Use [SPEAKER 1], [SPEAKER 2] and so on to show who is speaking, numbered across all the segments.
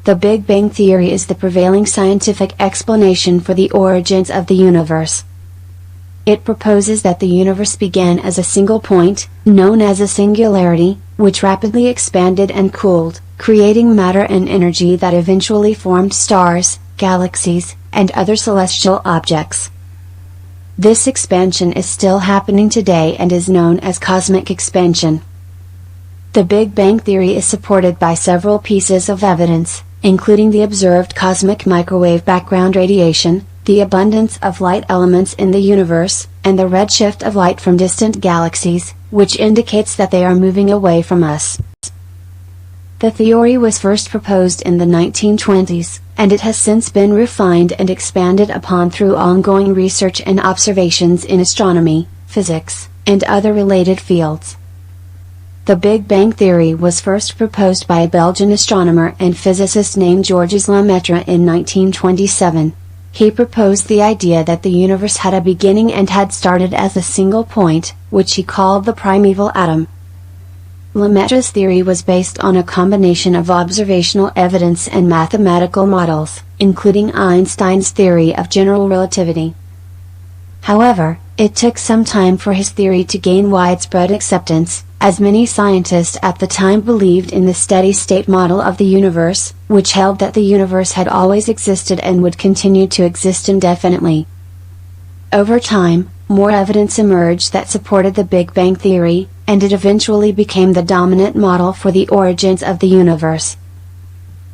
[SPEAKER 1] the Big Bang Theory is the prevailing scientific explanation for the origins of the universe. It proposes that the universe began as a single point, known as a singularity, which rapidly expanded and cooled, creating matter and energy that eventually formed stars, galaxies, and other celestial objects. This expansion is still happening today and is known as cosmic expansion. The Big Bang Theory is supported by several pieces of evidence, including the observed cosmic microwave background radiation, the abundance of light elements in the universe, and the redshift of light from distant galaxies, which indicates that they are moving away from us. The theory was first proposed in the 1920s, and it has since been refined and expanded upon through ongoing research and observations in astronomy, physics, and other related fields. The Big Bang Theory was first proposed by a Belgian astronomer and physicist named Georges Lemaitre in 1927. He proposed the idea that the universe had a beginning and had started as a single point, which he called the primeval atom. Lemaitre's theory was based on a combination of observational evidence and mathematical models, including Einstein's theory of general relativity. However, it took some time for his theory to gain widespread acceptance, as many scientists at the time believed in the steady-state model of the universe, which held that the universe had always existed and would continue to exist indefinitely. Over time, more evidence emerged that supported the Big Bang Theory, and it eventually became the dominant model for the origins of the universe.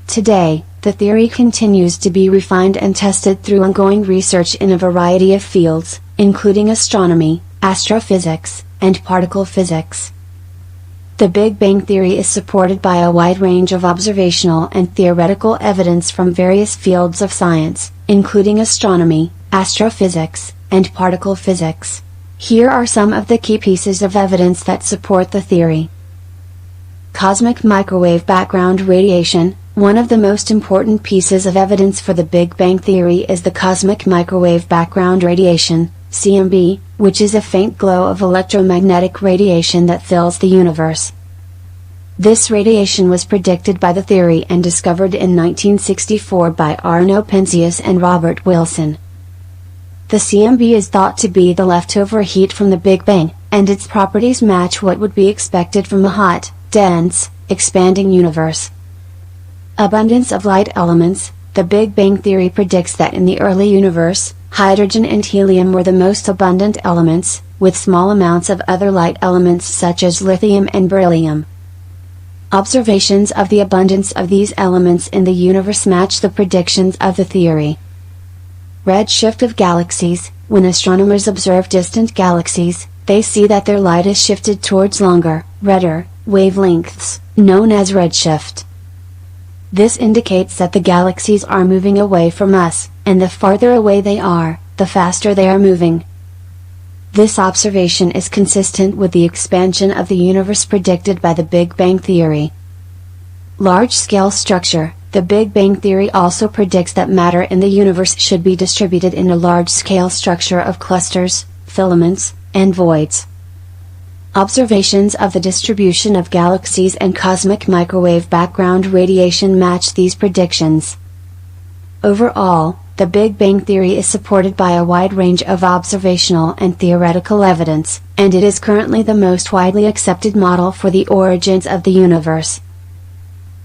[SPEAKER 1] Today, the theory continues to be refined and tested through ongoing research in a variety of fields, including astronomy, astrophysics, and particle physics. The Big Bang Theory is supported by a wide range of observational and theoretical evidence from various fields of science, including astronomy, astrophysics, and particle physics. Here are some of the key pieces of evidence that support the theory. Cosmic microwave background radiation. One of the most important pieces of evidence for the Big Bang Theory is the cosmic microwave background radiation, CMB, which is a faint glow of electromagnetic radiation that fills the universe. This radiation was predicted by the theory and discovered in 1964 by Arno Penzias and Robert Wilson. The CMB is thought to be the leftover heat from the Big Bang, and its properties match what would be expected from a hot, dense, expanding universe. Abundance of light elements. The Big Bang Theory predicts that in the early universe, hydrogen and helium were the most abundant elements, with small amounts of other light elements such as lithium and beryllium. Observations of the abundance of these elements in the universe match the predictions of the theory. Redshift of galaxies. When astronomers observe distant galaxies, they see that their light is shifted towards longer, redder, wavelengths, known as redshift. This indicates that the galaxies are moving away from us, and the farther away they are, the faster they are moving. This observation is consistent with the expansion of the universe predicted by the Big Bang Theory. Large-scale structure. The Big Bang Theory also predicts that matter in the universe should be distributed in a large-scale structure of clusters, filaments, and voids. Observations of the distribution of galaxies and cosmic microwave background radiation match these predictions. Overall, the Big Bang Theory is supported by a wide range of observational and theoretical evidence, and it is currently the most widely accepted model for the origins of the universe.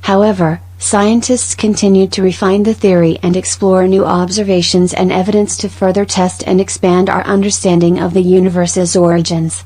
[SPEAKER 1] However, scientists continue to refine the theory and explore new observations and evidence to further test and expand our understanding of the universe's origins.